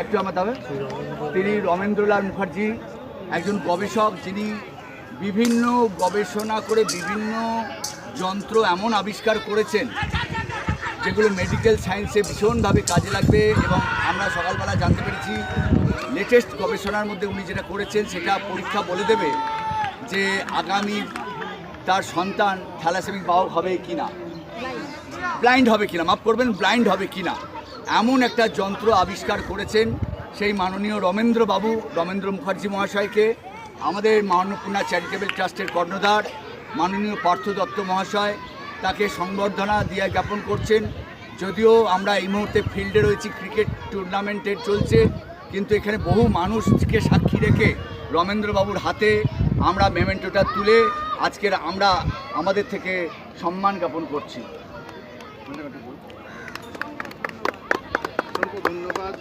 একটু আমার তবে তিনি রমেন্দ্রলাল মুখার্জি, একজন গবেষক, যিনি বিভিন্ন গবেষণা করে বিভিন্ন যন্ত্র এমন আবিষ্কার করেছেন যেগুলো মেডিকেল সায়েন্সে ভীষণভাবে কাজে লাগবে। এবং আমরা সকালবেলা জানতে পেরেছি লেটেস্ট গবেষণার মধ্যে উনি যেটা করেছেন সেটা পরীক্ষা বলে দেবে যে আগামী তার সন্তান থ্যালাসেমিক বাহক হবে কি না, ব্লাইন্ড হবে কিনা, মাফ করবেন, ব্লাইন্ড হবে কিনা, এমন একটা যন্ত্র আবিষ্কার করেছেন সেই মাননীয় রমেন্দ্র মুখার্জি মহাশয়কে আমাদের অন্নপূর্ণা চ্যারিটেবল ট্রাস্টের কর্ণধার মাননীয় পার্থ দত্ত মহাশয় তাকে সংবর্ধনা দিয়ে জ্ঞাপন করছেন। যদিও আমরা এই মুহূর্তে ফিল্ডে রয়েছি, ক্রিকেট টুর্নামেন্টের চলছে, কিন্তু এখানে বহু মানুষকে সাক্ষী রেখে রমেন্দ্রবাবুর হাতে আমরা মেমেন্টোটা তুলে আজকের আমরা আমাদের থেকে সম্মান জ্ঞাপন করছি। ধন্যবাদ।